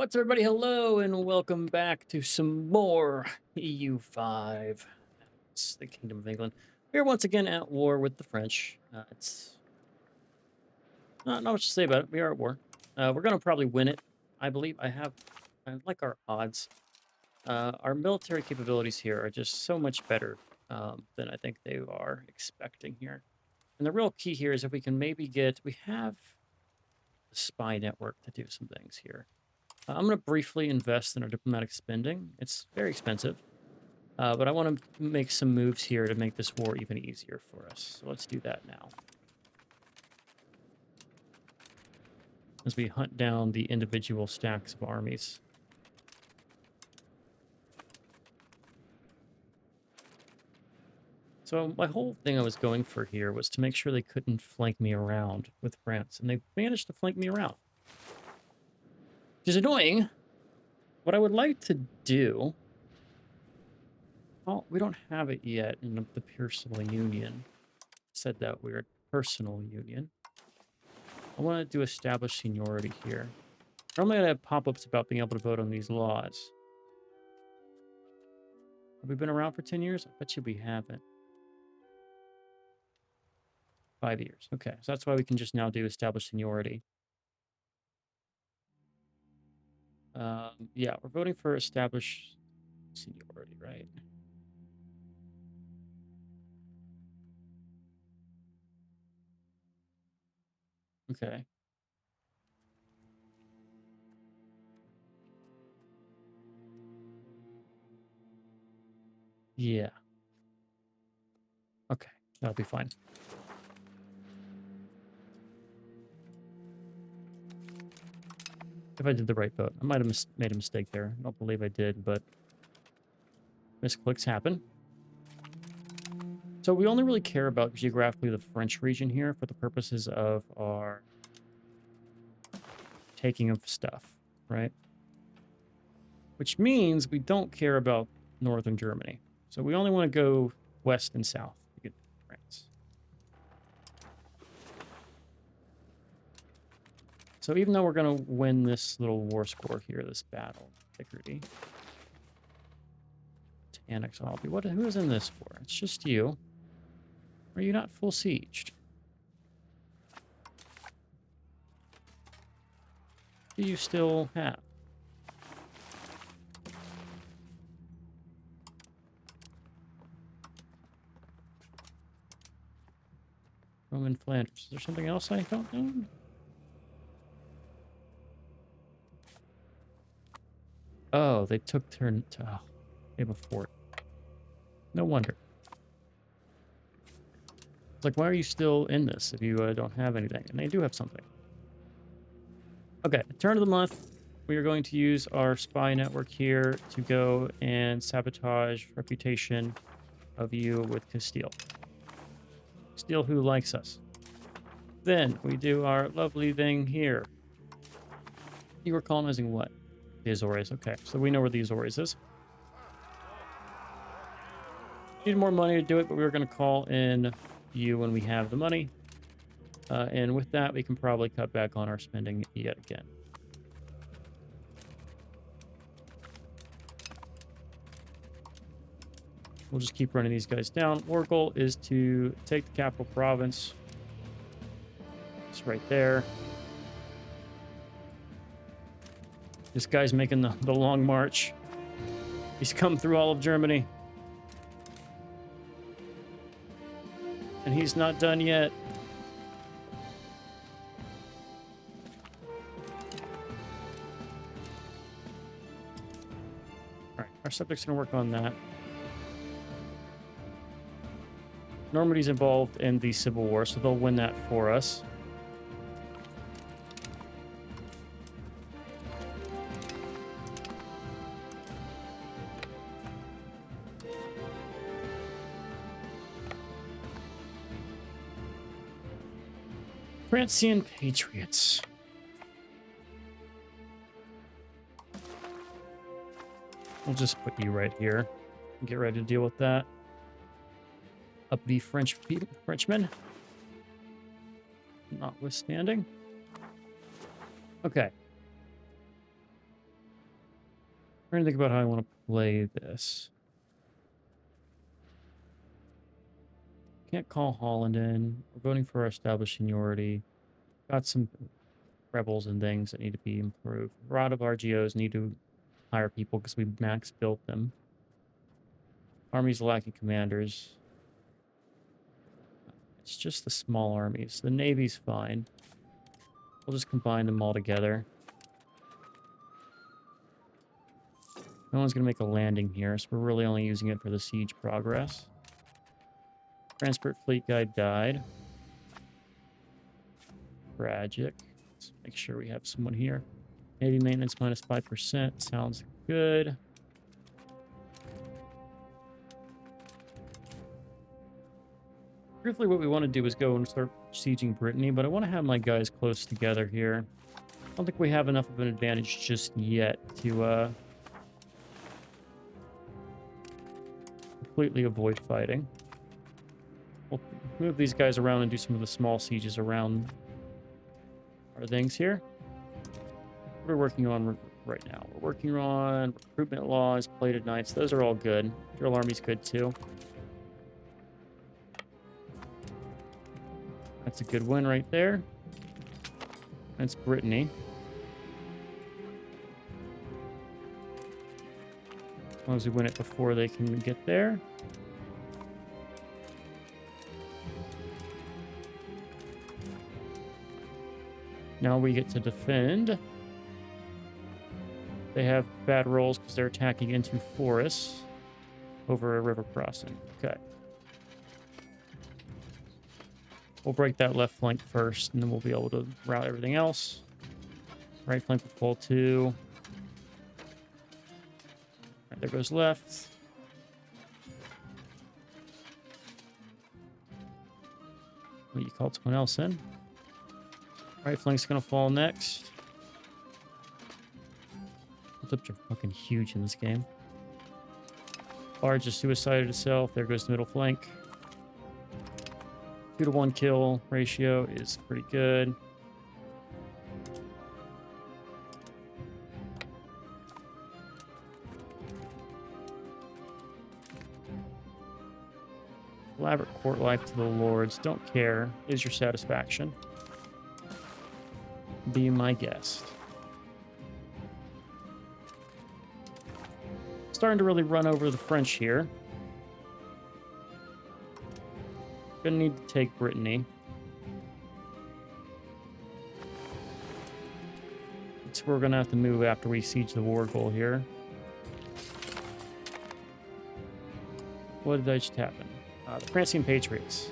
What's up, everybody? Hello, and welcome back to some more EU5. It's the Kingdom of England. We're once again at war with the French. It's not much to say about it. We are at war. We're going to probably win it. I believe I like our odds. Our military capabilities here are just so much better than I think they are expecting here. And the real key here is if we can maybe we have the spy network to do some things here. I'm going to briefly invest in our diplomatic spending. It's very expensive, but I want to make some moves here to make this war even easier for us. So let's do that now. As we hunt down the individual stacks of armies. So my whole thing I was going for here was to make sure they couldn't flank me around with France, and they managed to flank me around. Which is annoying. What I would like to do... Oh, we don't have it yet in the personal union. Said that we're a personal union. I want to do establish seniority here. Normally I'd have pop-ups about being able to vote on these laws. Have we been around for 10 years? I bet you we haven't. 5 years. Okay, so that's why we can just now do establish seniority. Yeah, we're voting for establish seniority, right? Okay. Yeah. Okay, that'll be fine. If I did the right vote. I might have made a mistake there. I don't believe I did, but misclicks happen. So we only really care about geographically the French region here for the purposes of our taking of stuff, right? Which means we don't care about northern Germany. So we only want to go west and south to get to France. So even though we're going to win this little war score here, this battle, integrity, to annex Albi. Who is in this for? It's just you. Are you not full sieged? Do you still have? Roman Flanders. Is there something else I don't know? Oh, they took turn to... Oh, they have a fort. No wonder. It's like, why are you still in this if you don't have anything? And they do have something. Okay, turn of the month. We are going to use our spy network here to go and sabotage reputation of you with Castile. Castile who likes us. Then we do our lovely thing here. You were colonizing what? The Azores. Okay, so we know where the Azores is. Need more money to do it, but we were going to call in you when we have the money. And with that, we can probably cut back on our spending yet again. We'll just keep running these guys down. Our goal is to take the capital province. It's right there. This guy's making the long march. He's come through all of Germany. And he's not done yet. Alright, our subjects are going to work on that. Normandy's involved in the Civil War, so they'll win that for us. Francian Patriots. We'll just put you right here and get ready to deal with that. Up the Frenchmen. Notwithstanding. Okay. Trying to think about how I want to play this. Can't call Holland in. We're voting for our established seniority. Got some rebels and things that need to be improved. A lot of RGOs need to hire people because we max built them. Armies lacking commanders. It's just the small armies. The Navy's fine. We'll just combine them all together. No one's going to make a landing here, so we're really only using it for the siege progress. Transport fleet guy died. Tragic. Let's make sure we have someone here. Navy maintenance minus 5%. Sounds good. Briefly, what we want to do is go and start sieging Brittany, but I want to have my guys close together here. I don't think we have enough of an advantage just yet to completely avoid fighting. We'll move these guys around and do some of the small sieges around our things here. What are we working on right now? We're working on recruitment laws, plated knights. Those are all good. Drill army's good too. That's a good win right there. That's Brittany. As long as we win it before they can get there. Now we get to defend. They have bad rolls because they're attacking into forests over a river crossing. Okay. We'll break that left flank first, and then we'll be able to route everything else. Right flank will pull 2. Right, there goes left. What you call someone else in? Right flank's gonna fall next. Flips are fucking huge in this game. Barge just suicided itself. There goes the middle flank. 2-to-1 kill ratio is pretty good. Elaborate court life to the lords. Don't care. Is your satisfaction. Be my guest. Starting to really run over the French here. Gonna need to take Brittany. So we're gonna have to move after we siege the war goal here. What did just happen? The Prancing Patriots.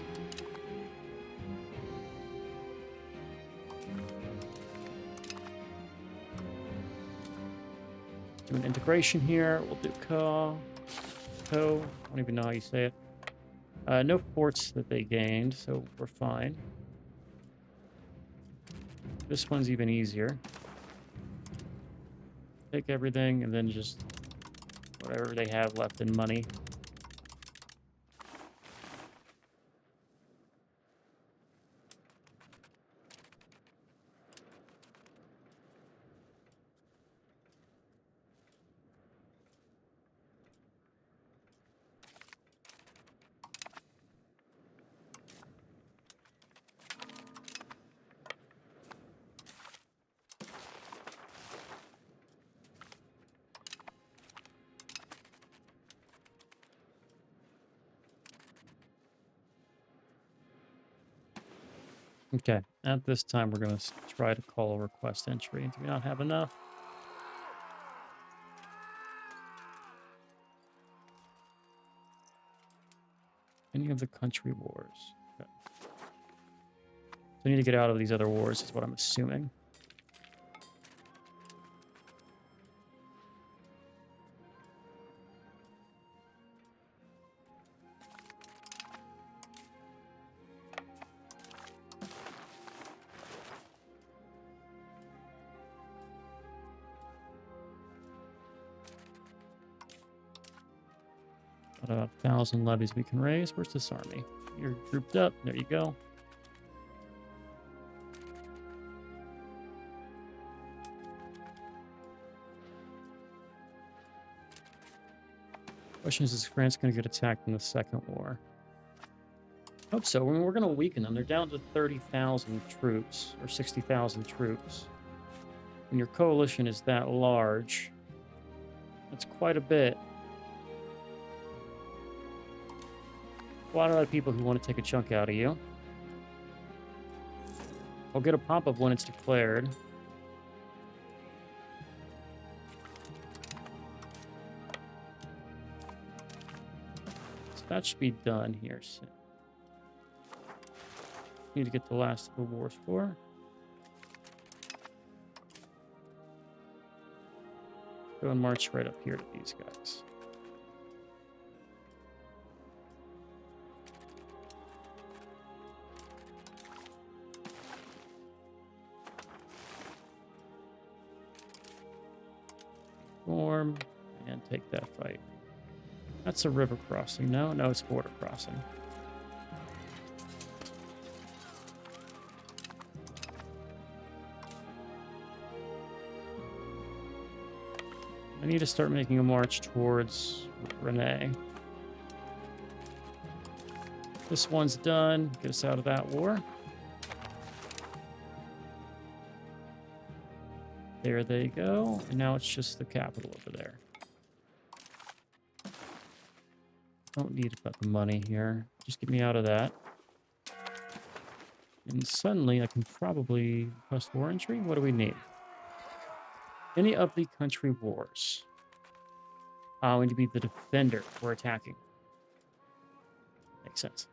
Do an integration here. We'll do co. I don't even know how you say it. No forts that they gained, so we're fine. This one's even easier. Take everything and then just whatever they have left in money. Okay, at this time, we're going to try to call a request entry. Do we not have enough? Any of the country wars. Okay. So I need to get out of these other wars, is what I'm assuming. About 1,000 levies we can raise. Where's this army? You're grouped up. There you go. Question is France going to get attacked in the second war? Hope so. I mean, we're going to weaken them. They're down to 30,000 troops, or 60,000 troops. When your coalition is that large, that's quite a bit. A lot of people who want to take a chunk out of you. I'll get a pop-up when it's declared. So that should be done here soon. Need to get the last of the war score. Go and march right up here to these guys. Form and take that fight. That's a river crossing. No, it's border crossing. I need to start making a march towards Renee. This one's done. Get us out of that war. There they go. And now it's just the capital over there. Don't need about the money here. Just get me out of that. And suddenly I can probably request war entry. What do we need? Any of the country wars. I need to be the defender. We're attacking. Makes sense.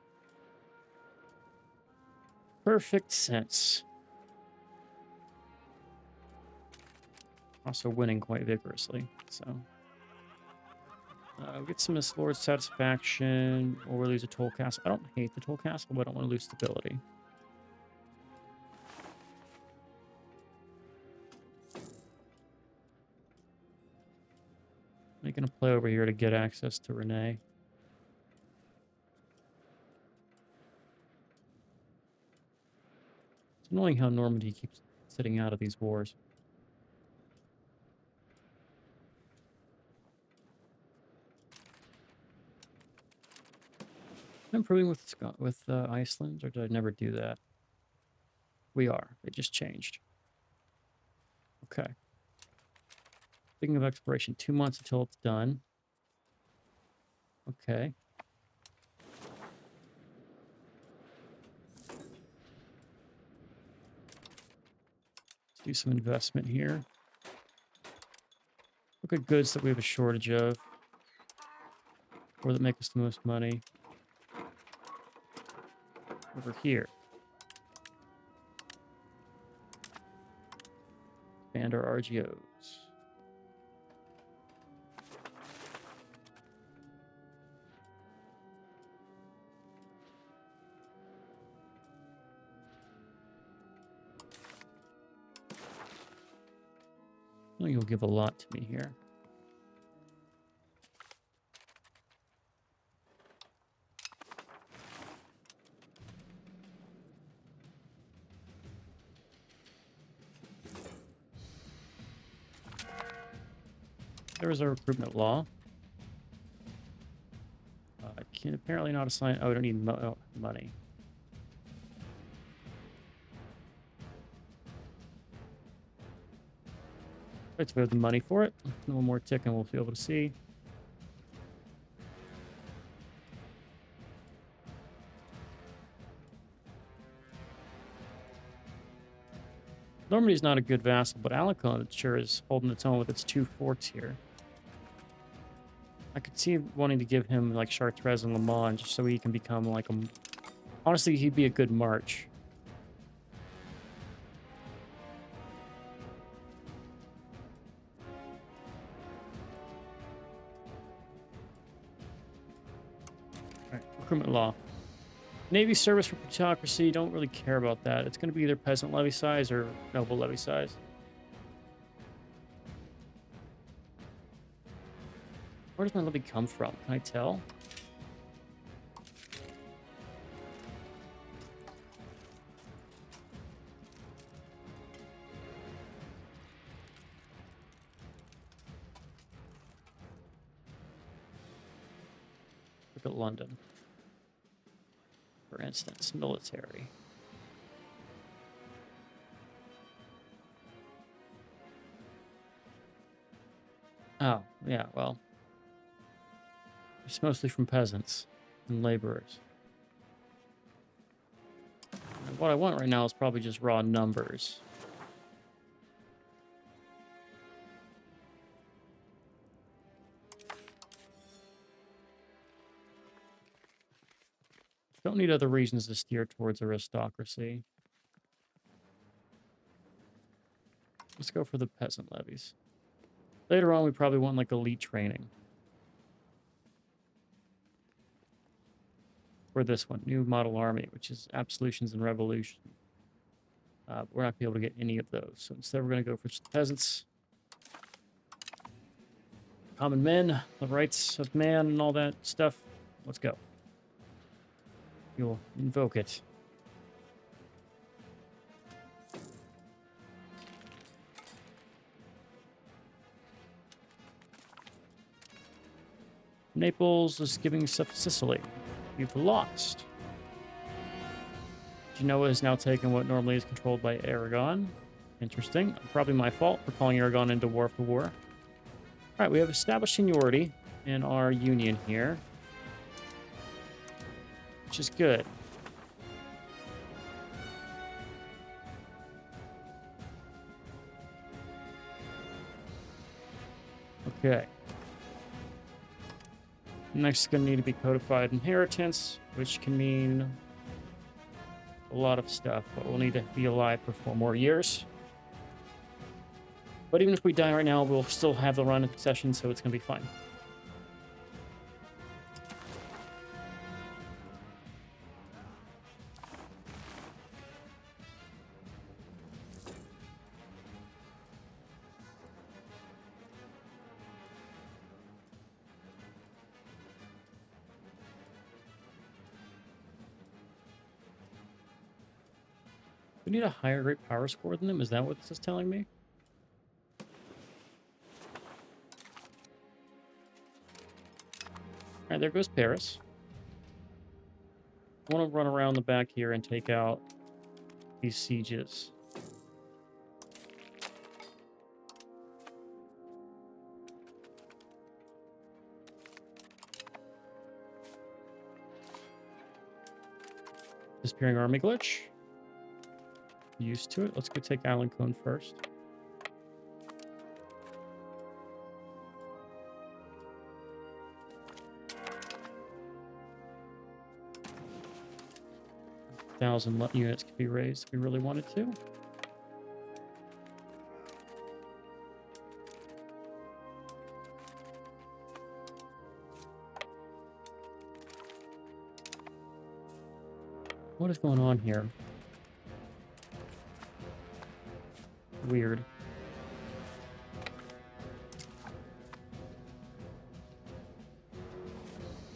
Perfect sense. Also winning quite vigorously, so. Get some Miss Lord satisfaction, or we lose a toll castle. I don't hate the toll castle, but I don't want to lose stability. Making a play over here to get access to Renee. It's annoying how Normandy keeps sitting out of these wars. Improving with Iceland, or did I never do that? We are. They just changed. Okay. Speaking of exploration, 2 months until it's done. Okay. Let's do some investment here. Look at goods that we have a shortage of, or that make us the most money. Over here. Expand our RGOs. Well, you'll give a lot to me here. There is a recruitment law. I can apparently not assign. Oh, I don't need money. Right, so we have the money for it. No more tick, and we'll be able to see. Normandy's not a good vassal, but Alençon sure is holding its own with its 2 forts here. I could see wanting to give him like Chartres and Le Mans just so he can become like a... Honestly, he'd be a good march. Alright, recruitment law. Navy service for plutocracy, don't really care about that. It's going to be either peasant levy size or noble levy size. Where does my levy come from? Can I tell? Look at London. For instance, military. Oh, yeah, well. It's mostly from peasants and laborers. And what I want right now is probably just raw numbers. Don't need other reasons to steer towards aristocracy. Let's go for the peasant levies. Later on, we probably want like elite training. For this one, new model army, which is absolutions and revolution. We're not going to be able to get any of those. So instead, we're going to go for just peasants. Common men, the rights of man, and all that stuff. Let's go. You'll invoke it. Naples is giving stuff to Sicily. You've lost. Genoa has now taken what normally is controlled by Aragon. Interesting. Probably my fault for calling Aragon into war for war. All right, we have established seniority in our union here, which is good. Okay. Next is going to need to be codified inheritance, which can mean a lot of stuff, but we'll need to be alive for 4 more years. But even if we die right now, we'll still have the run of succession, so it's going to be fine. We need a higher great power score than them? Is that what this is telling me? Alright, there goes Paris. I want to run around the back here and take out these sieges. Disappearing army glitch. Used to it. Let's go take Alençon first. Units could be raised if we really wanted to. What is going on here? Weird.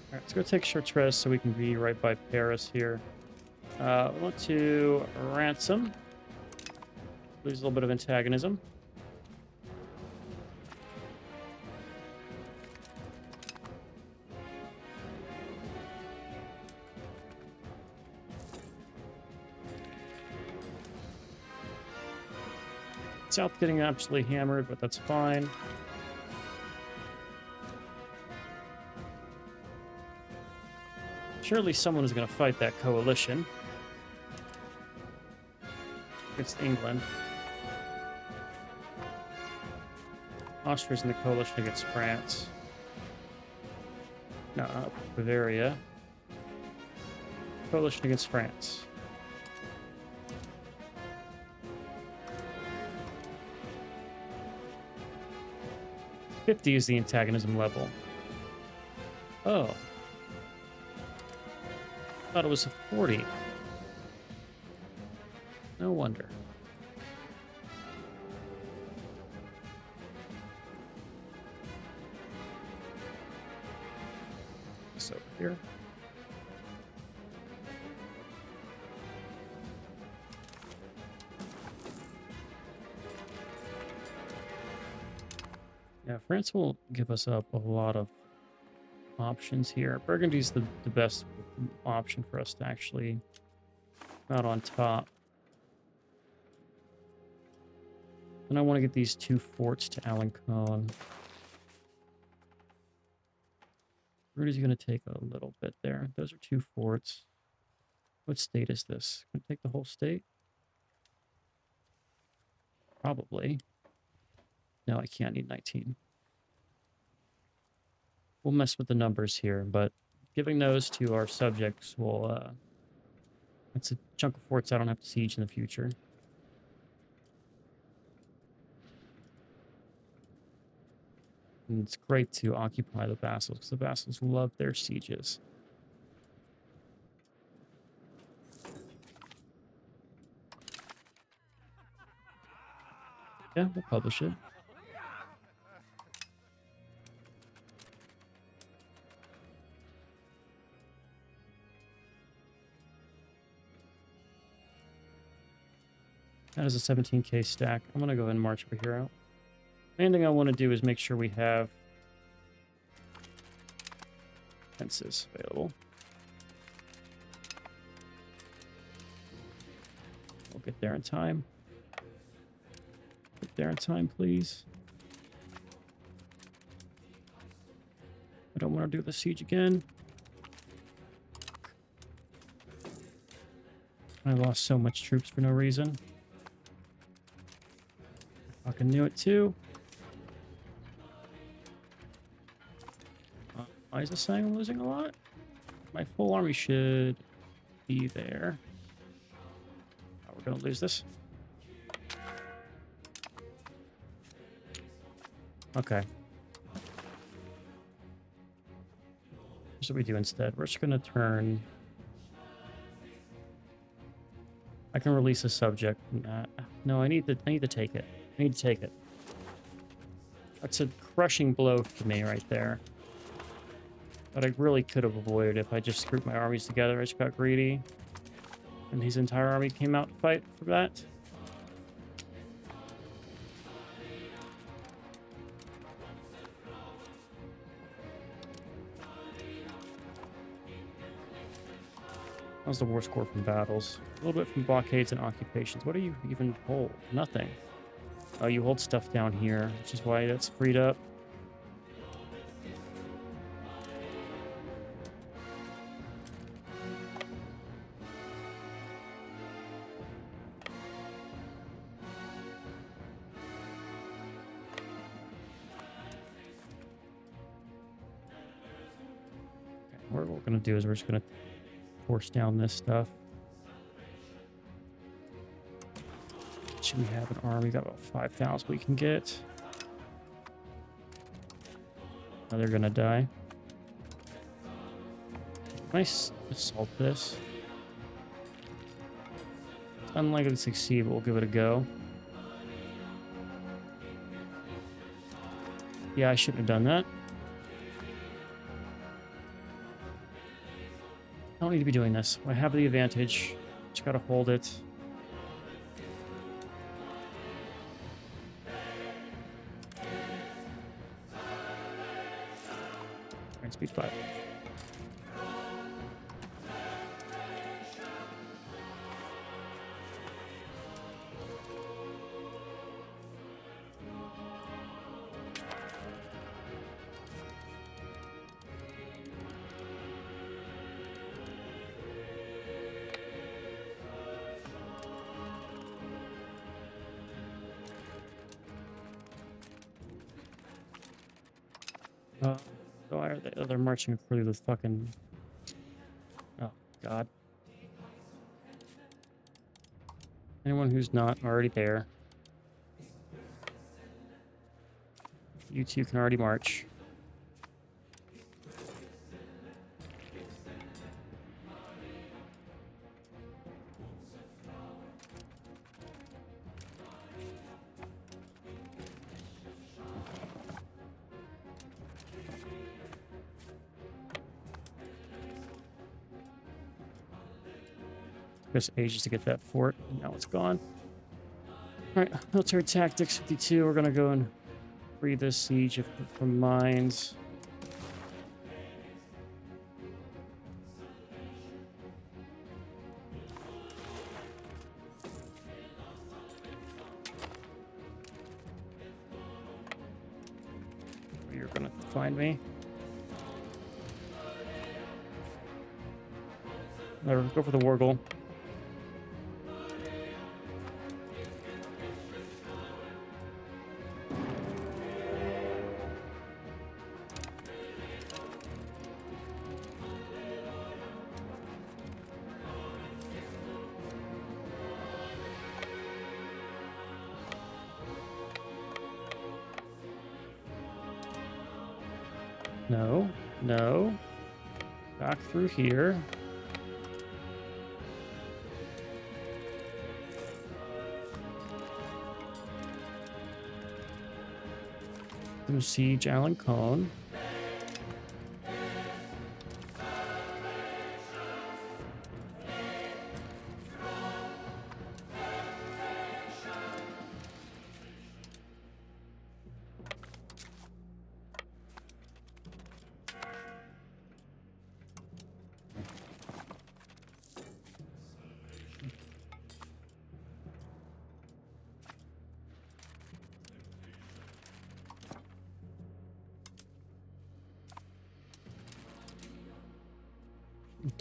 Alright, let's go take Chartres so we can be right by Paris here. I want to ransom. Lose a little bit of antagonism. South getting absolutely hammered, but that's fine. Surely someone is going to fight that coalition against England. Austria's in the coalition against France. No, not Bavaria. Coalition against France. '50 is the antagonism level. Oh. Thought it was a 40. No wonder. This over here. Yeah, France will give us up a lot of options here. Burgundy's the best option for us to actually come out on top. And I want to get these 2 forts to Alencon. Rudy's going to take a little bit there. Those are 2 forts. What state is this? Going to take the whole state? Probably. No, I can't. Need 19. We'll mess with the numbers here, but giving those to our subjects will... That's a chunk of forts I don't have to siege in the future. And it's great to occupy the vassals, because the vassals love their sieges. Yeah, we'll publish it. That is a 17k stack. I'm going to go ahead and march over here out. Main thing I want to do is make sure we have fences available. We'll get there in time. Get there in time, please. I don't want to do the siege again. I lost so much troops for no reason. I fucking knew it too. Why is this saying I'm losing a lot? My full army should be there. Oh, we're gonna lose this. Okay. Here's what we do instead. We're just gonna turn... I can release a subject from that. No, I need to take it. I need to take it. That's a crushing blow for me right there. That I really could have avoided if I just grouped my armies together. I just got greedy. And his entire army came out to fight for that. That was the war score from battles. A little bit from blockades and occupations. What do you even hold? Nothing. Oh, you hold stuff down here, which is why that's freed up. What we're going to do is we're just going to force down this stuff. Should we have an army? Got about 5,000 we can get. Oh, they're going to die. Nice assault this. It's unlikely to succeed, but we'll give it a go. Yeah, I shouldn't have done that. I don't need to be doing this. I have the advantage. Just gotta hold it. Alright, speed 5. Why are they? Oh, they're marching through this fucking... Oh, God. Anyone who's not already there. You two can already march. Took us ages to get that fort, and now it's gone. Alright, military tactics 52. We're gonna go and free this siege from mines. gonna find me. Whatever, go for the war goal. No, no. Back through here. Through Siege Alan Cone.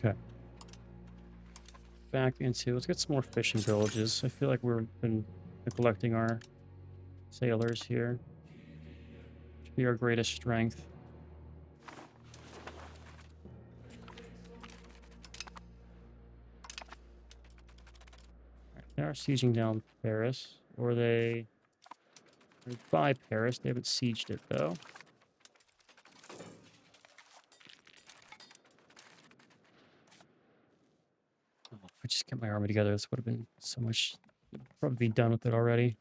Okay. Back into, let's get some more fishing villages. I feel like we've been neglecting our sailors here. Should be our greatest strength. They are sieging down Paris, or they're by Paris. They haven't sieged it though. Oh, if I just get my army together, this would have been so much. Probably be done with it already.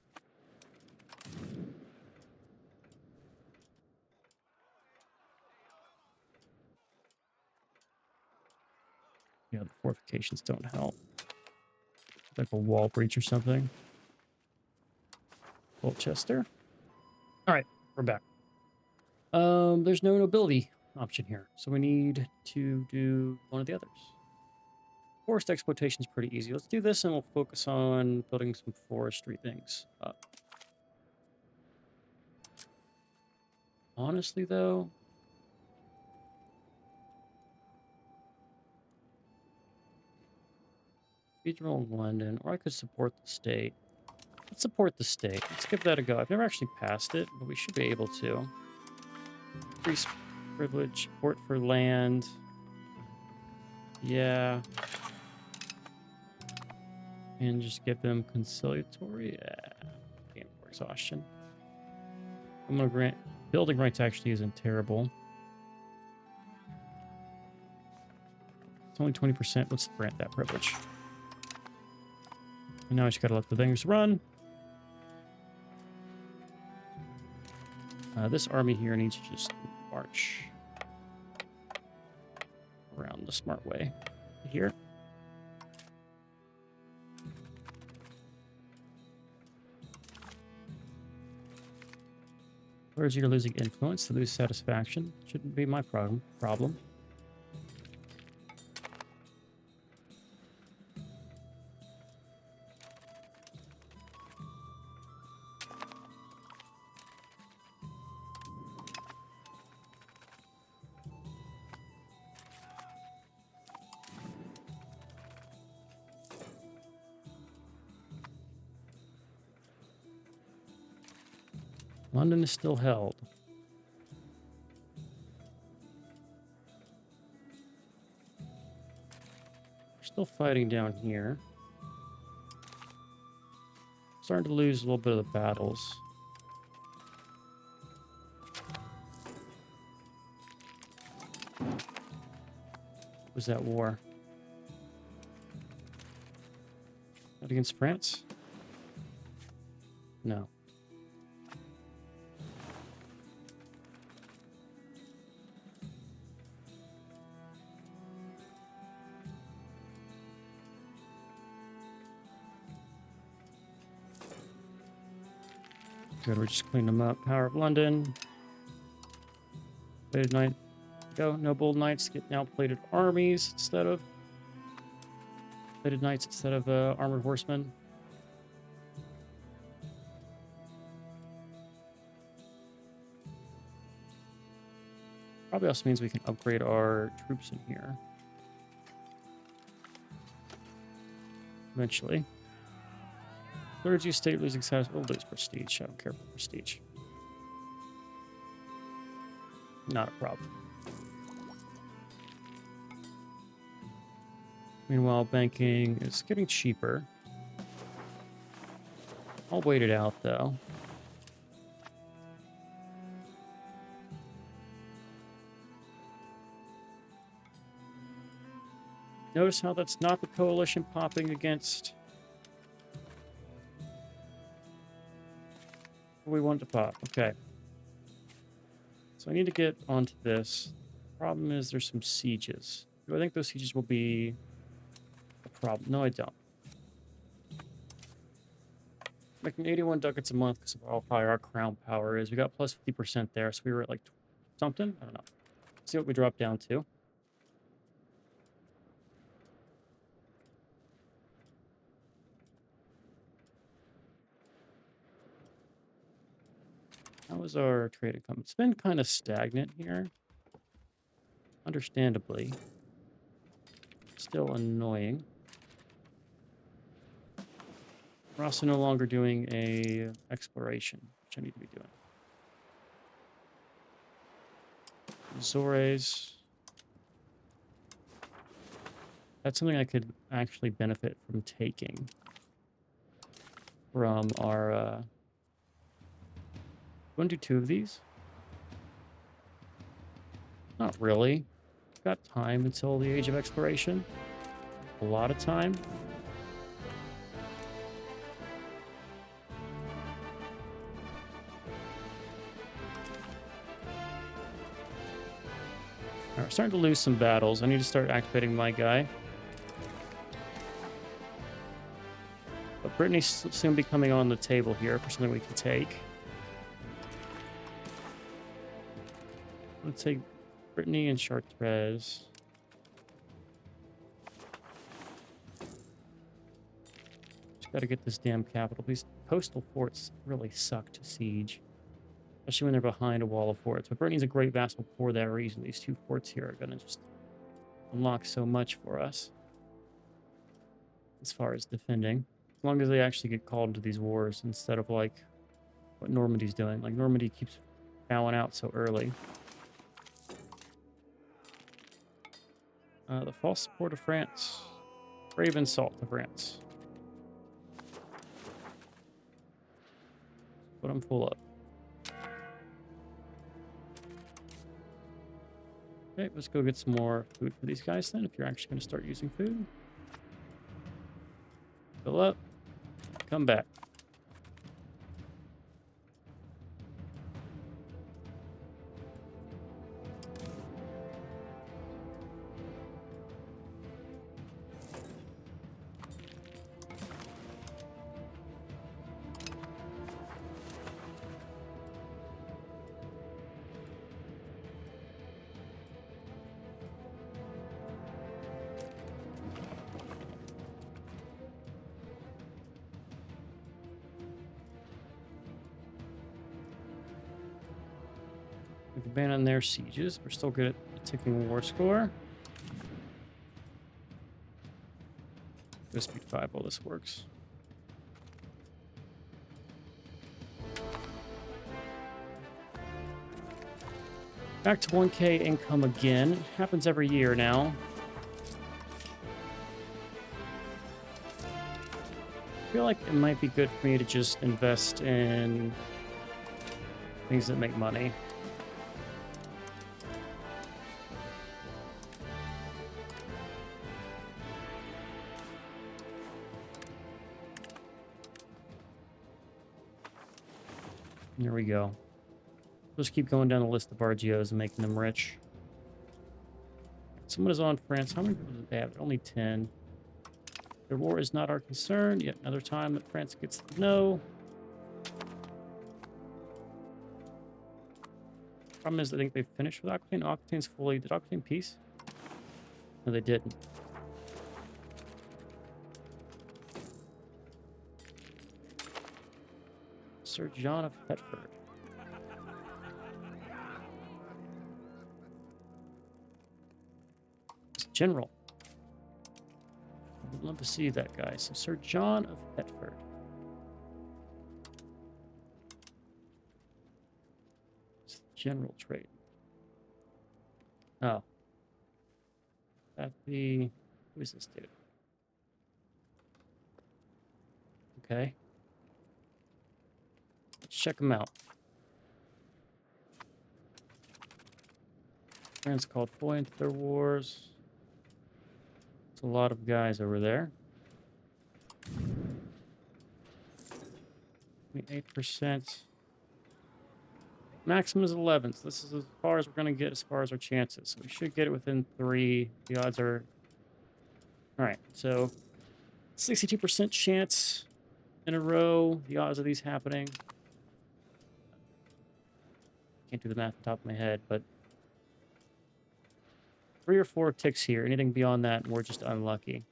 Yeah, the fortifications don't help. Like a wall breach or something. Colchester. All right, we're back. There's no nobility option here, so we need to do one of the others. Forest exploitation is pretty easy. Let's do this, and we'll focus on building some forestry things up. Honestly, though, Cathedral in London, or I could support the state. Let's support the state. Let's give that a go. I've never actually passed it, but we should be able to. Increase privilege, port for land. Yeah. And just give them conciliatory. Yeah. Game for exhaustion. I'm gonna grant building rights actually isn't terrible. It's only 20%. Let's grant that privilege. And now I just gotta let the things run. This army here needs to just march around the smart way here. Whereas you're losing influence, to lose satisfaction. Shouldn't be my problem. London is still held. We're still fighting down here. Starting to lose a little bit of the battles. What was that war? Not against France? No. Good, we're just cleaning them up. Power of London. Plated knight. Go. Noble knights get now plated armies instead of plated knights instead of armored horsemen. Probably also means we can upgrade our troops in here. Eventually. Clergy, state losing status. We'll lose prestige. I don't care for prestige. Not a problem. Meanwhile, banking is getting cheaper. I'll wait it out, though. Notice how that's not the coalition popping against what we want to pop. Okay. So I need to get onto this. Problem is there's some sieges. Do I think those sieges will be a problem? No, I don't. Making 81 ducats a month because of how high our crown power is. We got plus 50% there, so we were at like something. I don't know. See what we drop down to. How is our trade income? It's been kind of stagnant here. Understandably. Still annoying. We're also no longer doing a exploration, which I need to be doing. Azores. That's something I could actually benefit from taking from our... Want to do 2 of these? Not really. Got time until the age of exploration. A lot of time. We're starting to lose some battles. I need to start activating my guy. But Brittany's soon be coming on the table here for something we can take. Let's take Brittany and Chartres. Just gotta get this damn capital. These coastal forts really suck to siege. Especially when they're behind a wall of forts. But Brittany's a great vassal for that reason. These 2 forts here are gonna just unlock so much for us. As far as defending. As long as they actually get called into these wars instead of like what Normandy's doing. Like Normandy keeps bowing out so early. The false support of France. Brave insult to France. What I'm full of. Okay, let's go get some more food for these guys then, if you're actually going to start using food. Fill up. Come back. We've abandoned their sieges. We're still good at ticking war score. Go speed 5 while this works. Back to 1K income again. It happens every year now. I feel like it might be good for me to just invest in things that make money. There we go. Just keep going down the list of RGOs and making them rich. Someone is on France. How many people do they have? Only 10. Their war is not our concern. Yet another time that France gets the no. Problem is, I think they finished with Aquitaine. Aquitaine's fully... Did Aquitaine peace? No, they didn't. Sir John of Hetford. General. I would love to see that guy. So Sir John of Petford. It's general trade. Oh. That the... Who is this dude? Okay. Let's check him out. France called Foy into their wars. It's a lot of guys over there. 8%. Maximum is 11. So this is as far as we're going to get as far as our chances. So we should get it within 3. The odds are... Alright, so 62% chance in a row. The odds of these happening. Can't do the math on top of my head, but 3 or 4 ticks here. Anything beyond that, we're just unlucky.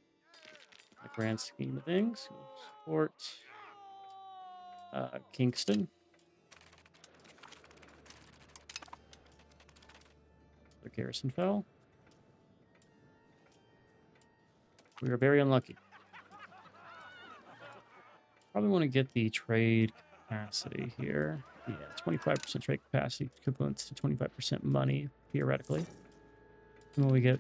The grand scheme of things. Support Kingston. The garrison fell. We are very unlucky. Probably want to get the trade capacity here. Yeah, 25% trade capacity equivalent to 25% money, theoretically. And when we get,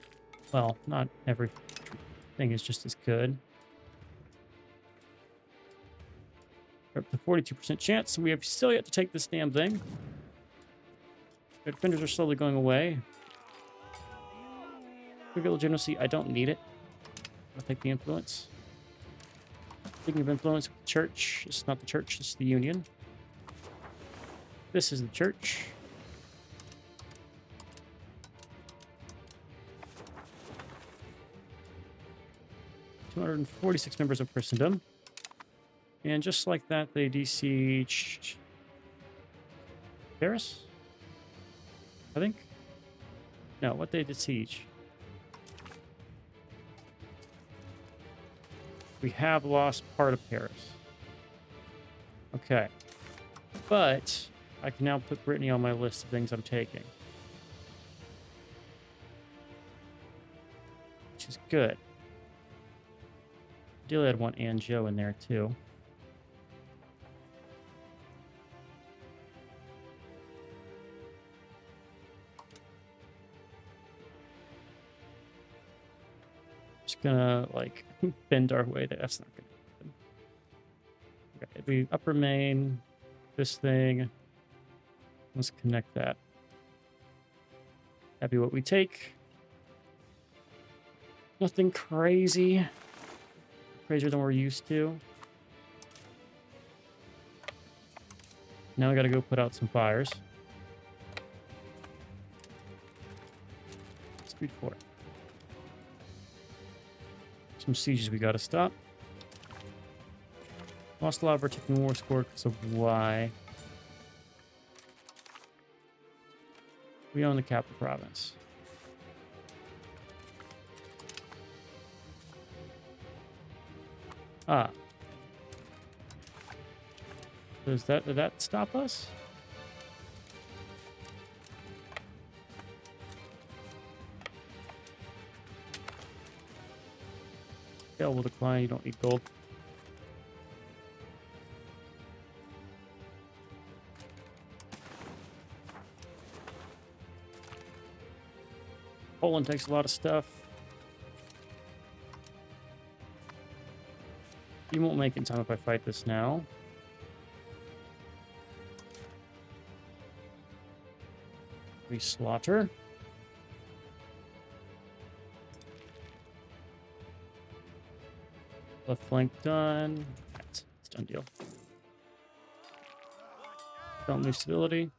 well, not everything is just as good. We're up to 42% chance, so we have still yet to take this damn thing. The defenders are slowly going away. Quick legitimacy, I don't need it. I'll take the influence. Speaking of influence, church. It's not the church, it's the union. This is the church. "246 members of Christendom." And just like that, they besieged Paris? I think? No, what they besiege? We have lost part of Paris. Okay. But I can now put Brittany on my list of things I'm taking. Which is good. Ideally, I'd want Anjou in there, too. Just gonna, like, bend our way there. That's not gonna happen. Okay, we upper main, this thing. Let's connect that. That'd be what we take. Nothing crazy. Crazier than we're used to. Now we gotta go put out some fires. Speed 4. Some sieges we gotta stop. Lost a lot of our taking war score because of why. We own the capital province. Ah. Did that stop us? Scale will decline, you don't need gold. Poland takes a lot of stuff. You won't make it in time if I fight this now. We slaughter. Left flank done. Right, it's done deal. Don't lose stability.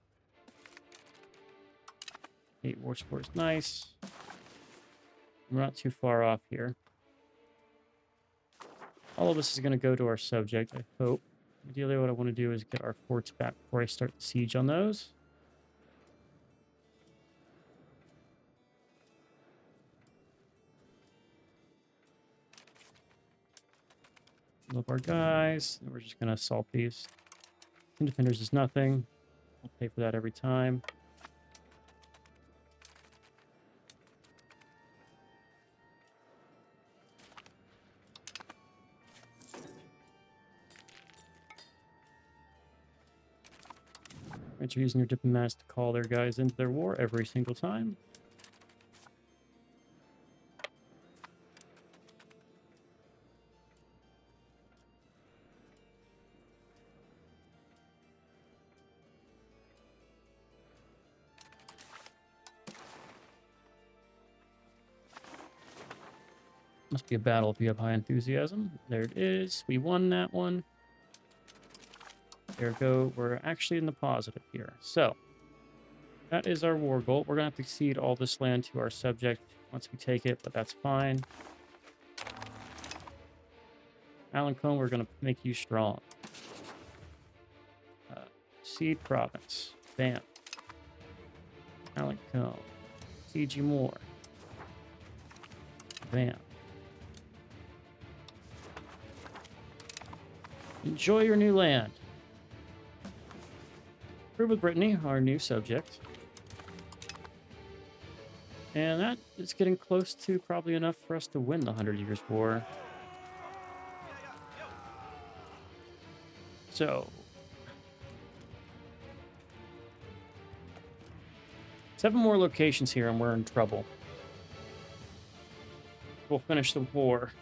8 war score is nice. We're not too far off here. All of this is going to go to our subject, I hope. Ideally, what I want to do is get our forts back before I start the siege on those. Love our guys. And we're just going to assault these. 10 defenders is nothing. I'll pay for that every time. French are using their diplomats to call their guys into their war every single time. Must be a battle if you have high enthusiasm. There it is. We won that one. There we go. We're actually in the positive here. So, that is our war goal. We're going to have to cede all this land to our subject once we take it, but that's fine. Alencon, we're going to make you strong. Cede province. Bam. Alencon. Siege you more. Bam. Enjoy your new land. Prove with Brittany, our new subject. And that is getting close to probably enough for us to win the 100 Years' War. So, 7 more locations here and we're in trouble. We'll finish the war.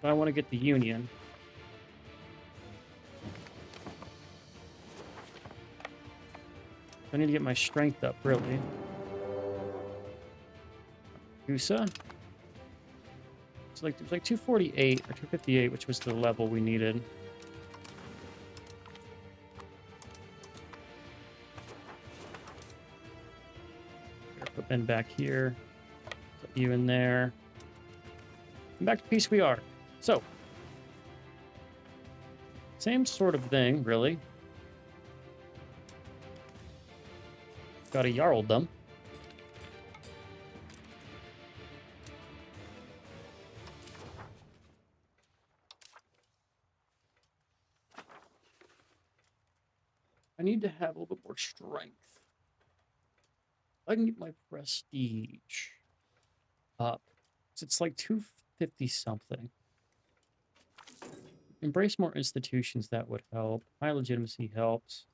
But I want to get the Union. I need to get my strength up, really. USA. It was like 248 or 258, which was the level we needed. Put Ben back here. Put you in there. And back to peace we are. So, same sort of thing, really. Got a Jarldom. I need to have a little bit more strength. I can get my prestige up. It's like 250 something. Embrace more institutions, that would help. High legitimacy helps.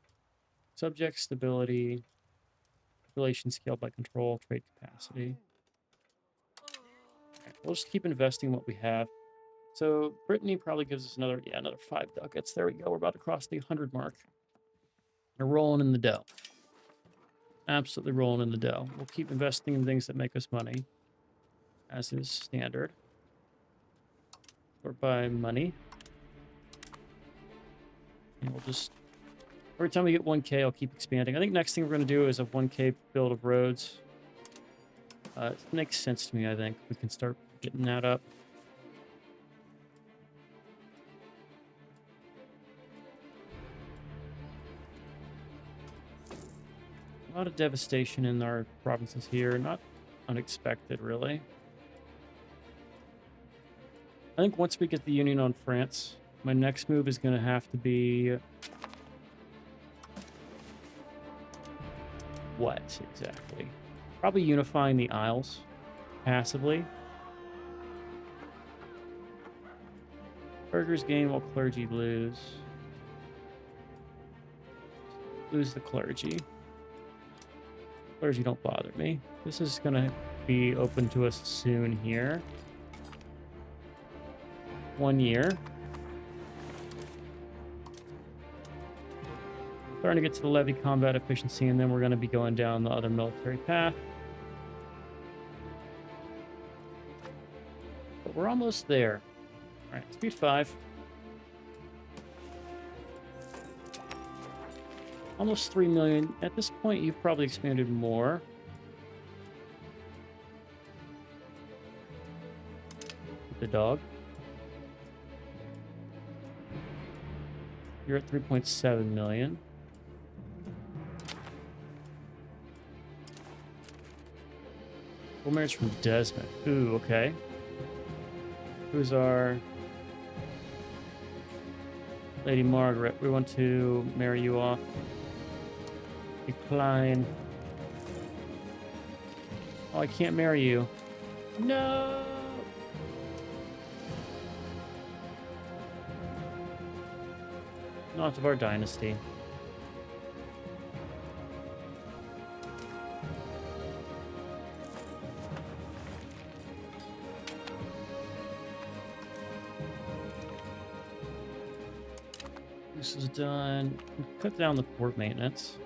Subject stability. Population scaled by control, trade capacity. Right, we'll just keep investing what we have. So Brittany probably gives us another 5 ducats. There we go. We're about to cross the 100 mark. We're rolling in the dough. Absolutely rolling in the dough. We'll keep investing in things that make us money, as is standard. Or by money. And we'll just... Every time we get 1K, I'll keep expanding. I think next thing we're going to do is a 1K build of roads. It makes sense to me, I think. We can start getting that up. A lot of devastation in our provinces here. Not unexpected, really. I think once we get the Union on France, my next move is going to have to be... What, exactly? Probably unifying the Isles, passively. Burghers gain while clergy lose. Lose the clergy. Clergy don't bother me. This is going to be open to us soon here. 1 year. Starting to get to the levy combat efficiency, and then we're going to be going down the other military path. But we're almost there. All right, speed 5. Almost 3 million. At this point, you've probably expanded more. The dog. You're at 3.7 million. Full marriage from Desmond. Ooh, okay. Who's our Lady Margaret? We want to marry you off. Decline. Oh, I can't marry you. No! Not of our dynasty. This is done. Cut down the port maintenance.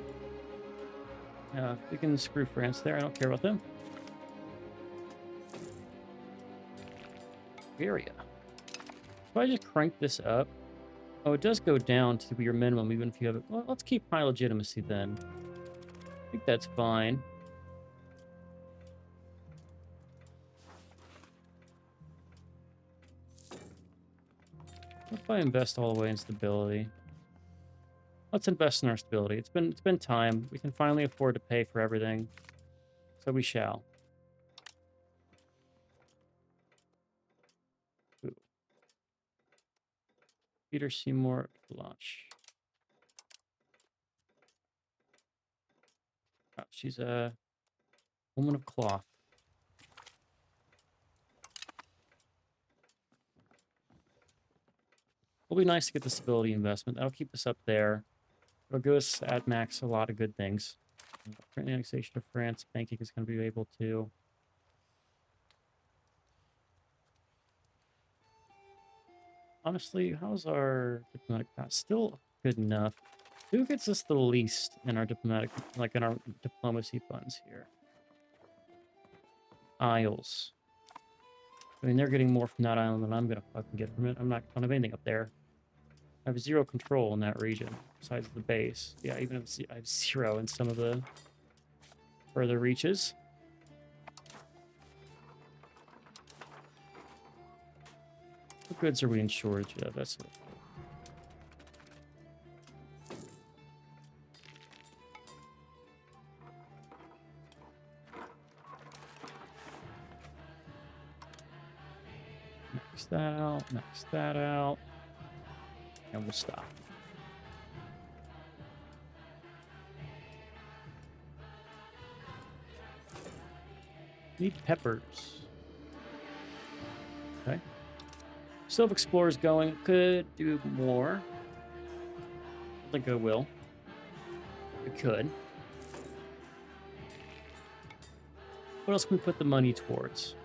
We can screw France there. I don't care about them. Area. If I just crank this up, oh, it does go down to your minimum, even if you have it. Well, let's keep high legitimacy then. I think that's fine. What if I invest all the way in stability? Let's invest in our stability. It's been time. We can finally afford to pay for everything, so we shall. Ooh. Peter Seymour launch. Oh, she's a woman of cloth. It'll be nice to get the stability investment. That'll keep us up there. It'll give us at max a lot of good things. Current annexation of France, banking is going to be able to. Honestly, how's our diplomatic path? Still good enough. Who gets us the least in our diplomatic, like in our diplomacy funds here? Isles. I mean, they're getting more from that island than I'm going to fucking get from it. I'm not going to have anything up there. I have zero control in that region, besides the base. Yeah, even if I have zero in some of the further reaches. What goods are we in shortage of? That's what. Max that out, max that out. And we'll stop. Need peppers. Okay. Still have explorers going. Could do more. I think I will. We could. What else can we put the money towards?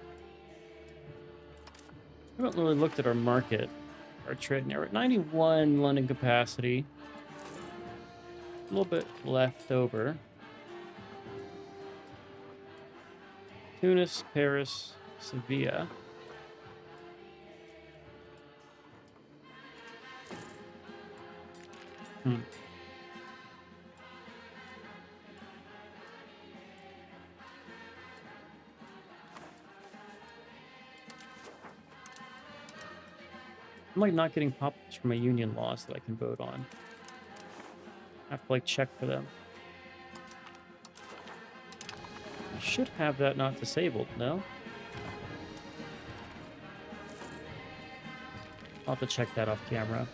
I haven't really looked at our market. Our trade now. We're at 91 London capacity. A little bit left over. Tunis, Paris, Sevilla. I'm like not getting pop-ups from my union laws that I can vote on. I have to like check for them. I should have that not disabled, no? I'll have to check that off camera.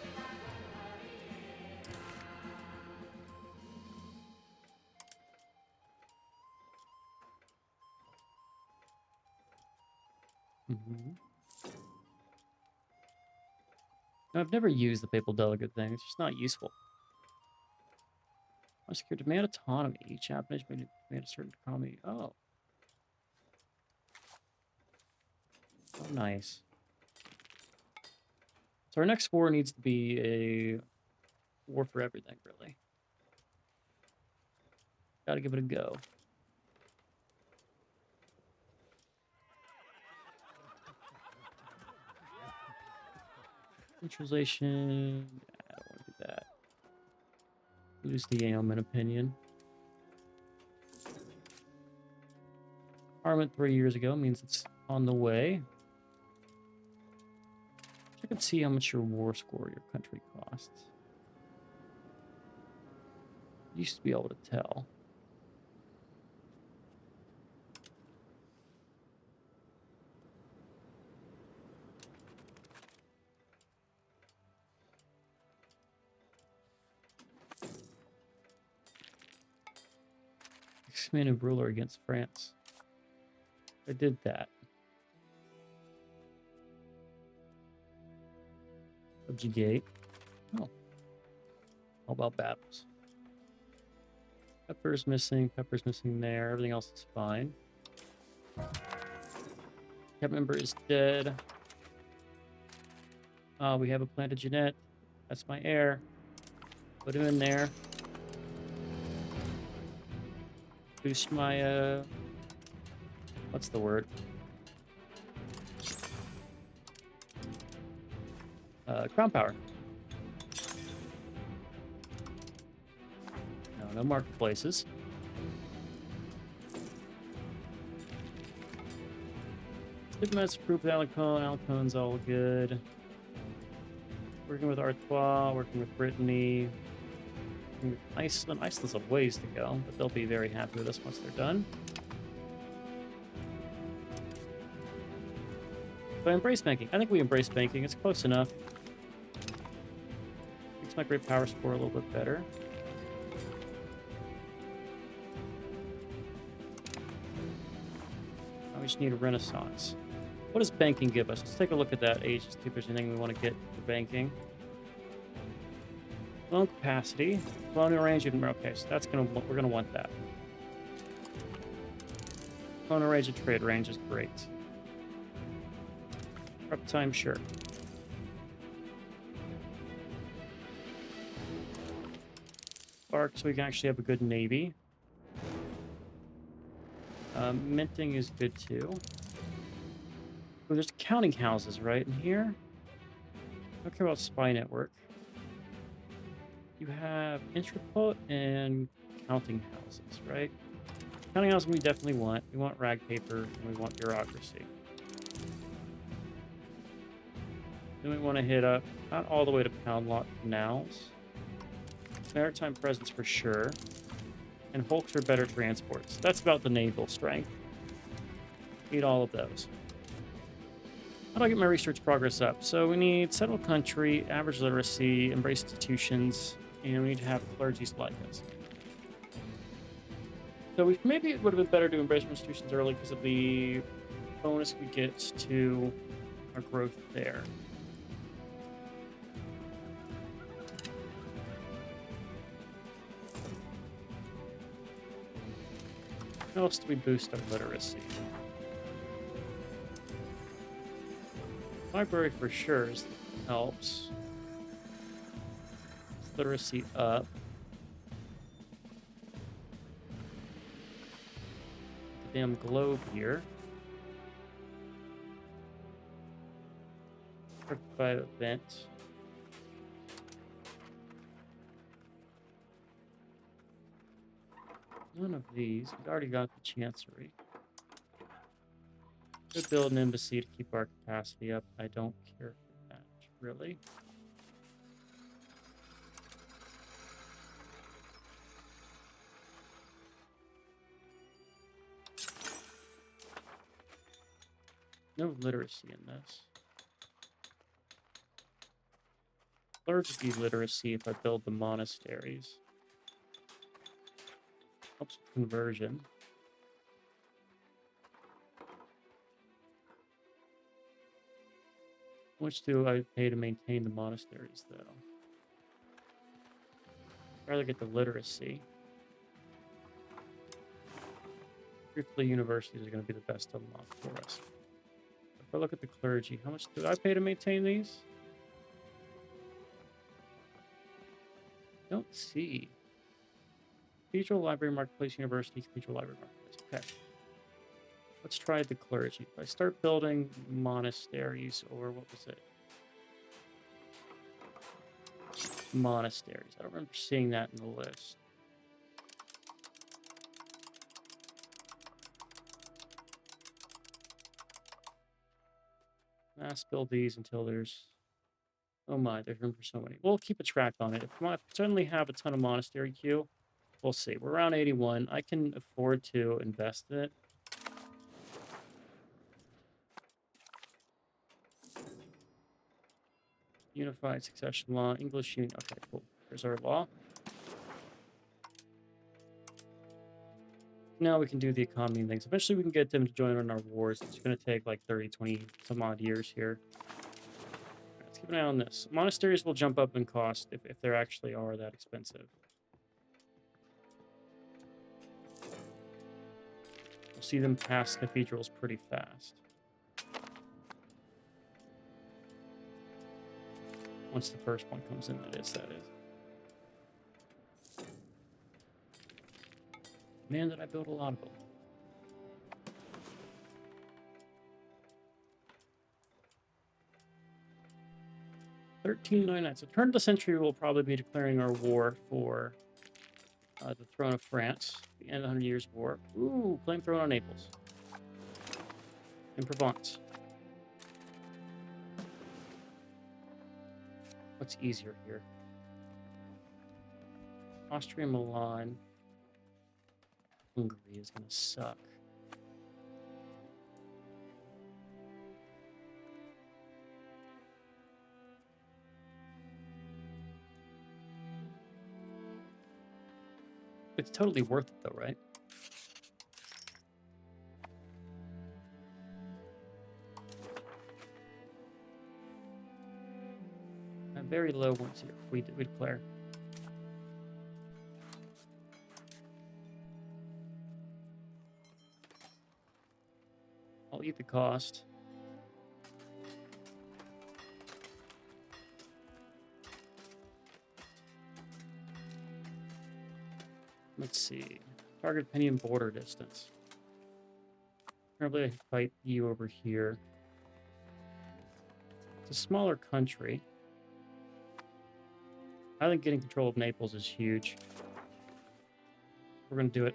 I've never used the papal delegate thing. It's just not useful. Secure demand autonomy. Each appellation may demand a certain economy. Oh. Oh, nice. So our next war needs to be a war for everything, really. Gotta give it a go. Centralization. I don't want to do that. Lose the ailment opinion. Armament 3 years ago means it's on the way. Check and see how much your war score your country costs. Used to be able to tell. Expanded ruler against France. I did that. Subjugate. Oh. How about battles? Pepper's missing there. Everything else is fine. Cabinet member is dead. We have a Plantagenet. That's my heir. Put him in there. Boost my, what's the word? Crown power. No marketplaces. Diplomats approved with Alicone. Alicone's all good. Working with Artois, working with Brittany. Working with Iceland. Iceland's a ways to go, but they'll be very happy with us once they're done. So I embrace banking. I think we embrace banking. It's close enough. Makes my great power score a little bit better. Now we just need a renaissance. What does banking give us? Let's take a look at that age, see if there's anything we want to get for banking. Loan capacity, colonial range, okay, so that's we're gonna want that. Colonial range and trade range is great. Uptime, sure. Spark, so we can actually have a good navy. Minting is good too. Oh, there's counting houses right in here. I don't care about spy network. You have intraput and counting houses, right? Counting houses we definitely want. We want rag paper and we want bureaucracy. Then we want to hit up, not all the way to pound lot canals. Maritime presence for sure. And hulks are better transports. That's about the naval strength. Need all of those. How do I get my research progress up? So we need settled country, average literacy, embrace institutions, and we need to have clergies like us. So maybe it would have been better to embrace institutions early because of the bonus we get to our growth there. How else do we boost our literacy? Library for sure helps. Literacy up. The damn globe here. By event. None of these. We've already got the Chancery. Could build an embassy to keep our capacity up. I don't care for that, really. No literacy in this. Clergy literacy if I build the monasteries. Helps with conversion. How much do I pay to maintain the monasteries, though? I'd rather get the literacy. Briefly, universities are going to be the best unlock for us. If I look at the clergy, how much do I pay to maintain these? Don't see. Cathedral, library, marketplace, university, cathedral, library, marketplace. Okay. Let's try the clergy. If I start building monasteries, or what was it? Monasteries. I don't remember seeing that in the list. Mass build these until there's... Oh my, there's room for so many. We'll keep a track on it. If we suddenly have a ton of monastery queue, we'll see. We're around 81. I can afford to invest in it. Unified succession law, English union. Okay, cool. There's our law. Now we can do the economy and things. Eventually we can get them to join in our wars. It's going to take like 30, 20 some odd years here. Right, let's keep an eye on this. Monasteries will jump up in cost if they actually are that expensive. We'll see them pass cathedrals pretty fast. Once the first one comes in, that is. Man, did I build a lot of them. 1399. So turn of the century will probably be declaring our war for the throne of France. The end of the 100 Years' War. Ooh, claim throne on Naples. And Provence. What's easier here? Austria, Milan. Hungary is going to suck. It's totally worth it, though, right? Very low ones here. We declare. I'll eat the cost. Let's see. Target opinion border distance. Probably fight you over here. It's a smaller country. I think getting control of Naples is huge. We're going to do it.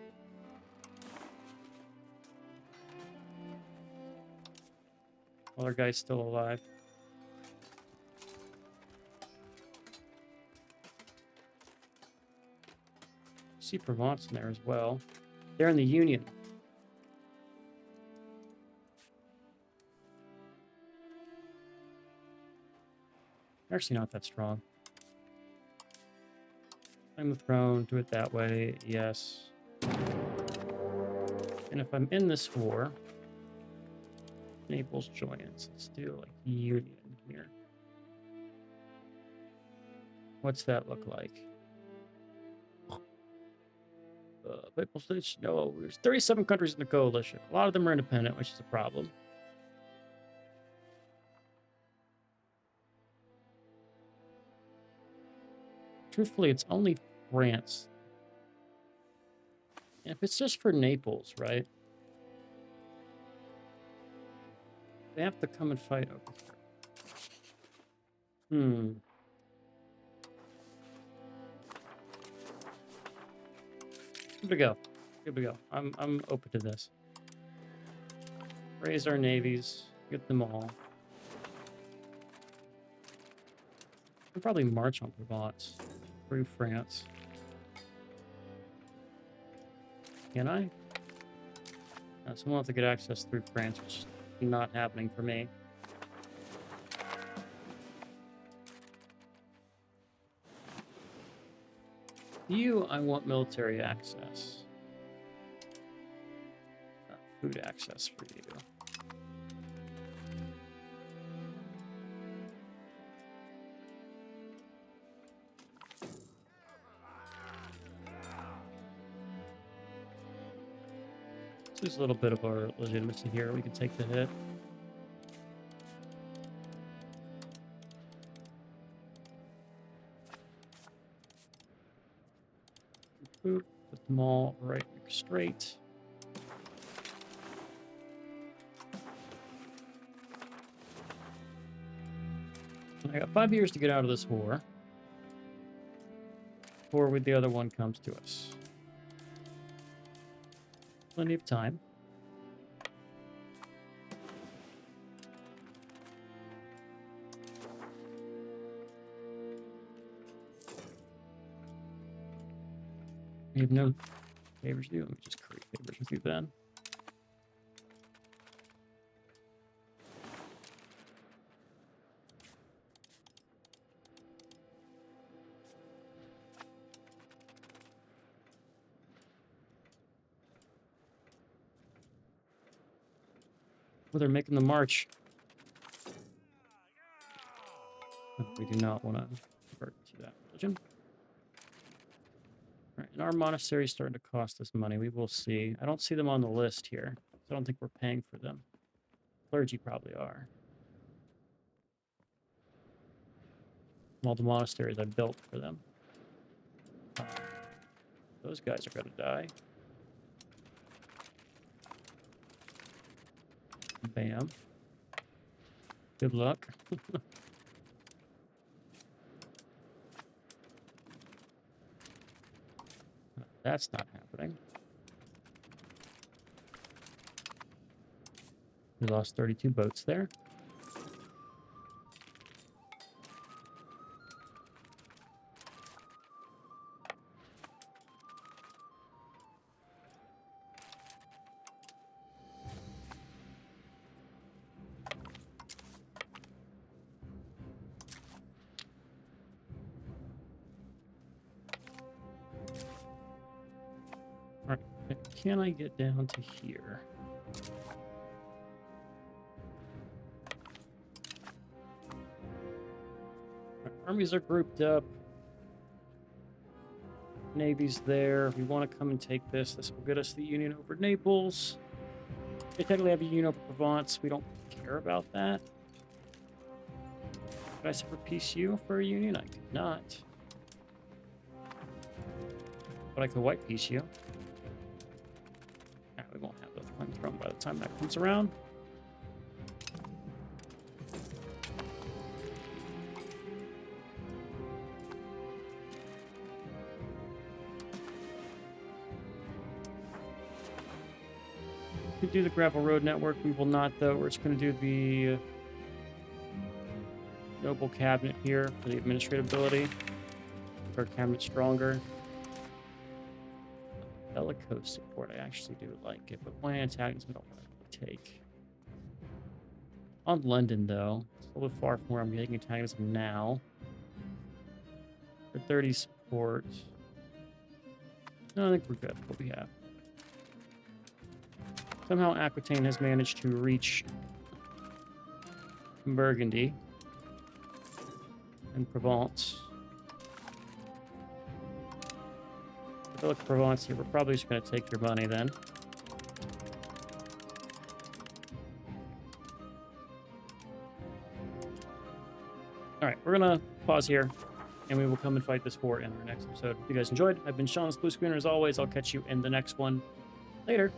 While our guy's still alive. See Provence in there as well. They're in the Union. Actually not that strong. Claim the throne, do it that way, yes. And if I'm in this war, Naples joins. Let's do like Union here. What's that look like? Papal States, no, there's 37 countries in the coalition. A lot of them are independent, which is a problem. Truthfully, it's only France. And if it's just for Naples, right? They have to come and fight over here. Good to go. Good to go. I'm open to this. Raise our navies. Get them all. We'll probably march on Provence through France. Can I? No, so we'll have to get access through France, which is not happening for me. You, I want military access. Food access for you. Let's lose a little bit of our legitimacy here. We can take the hit. Put them all right straight. I got 5 years to get out of this war before the other one comes to us. Plenty of time. We have no favors to do. Let me just create favors with you then. Well, they're making the march. We do not want to convert to that religion. All right, and our monastery is starting to cost us money. We will see. I don't see them on the list here. So I don't think we're paying for them. Clergy probably are. All the monasteries I built for them. Those guys are going to die. Bam. Good luck. That's not happening. We lost 32 boats there. All right, can I get down to here? Our armies are grouped up. Navy's there. We want to come and take this. This will get us the Union over Naples. They technically have a Union over Provence. We don't care about that. Did I suffer peace you for a Union? I could not. But I could white peace you. Nah, we won't have the Flame Throne by the time that comes around. We could do the gravel road network. We will not, though. We're just going to do the noble cabinet here for the administrative ability. Make our cabinet stronger. Bellicose support, I actually do like it, but my antagonists we don't want to take. On London, though, it's a little bit far from where I'm getting antagonism now. For 30 support. No, I think we're good with what we have. Somehow Aquitaine has managed to reach Burgundy and Provence. If I look at Provence here, we're probably just going to take your money then. Alright, we're going to pause here, and we will come and fight this war in our next episode. If you guys enjoyed, I've been Sean, Blue Screener. As always, I'll catch you in the next one. Later.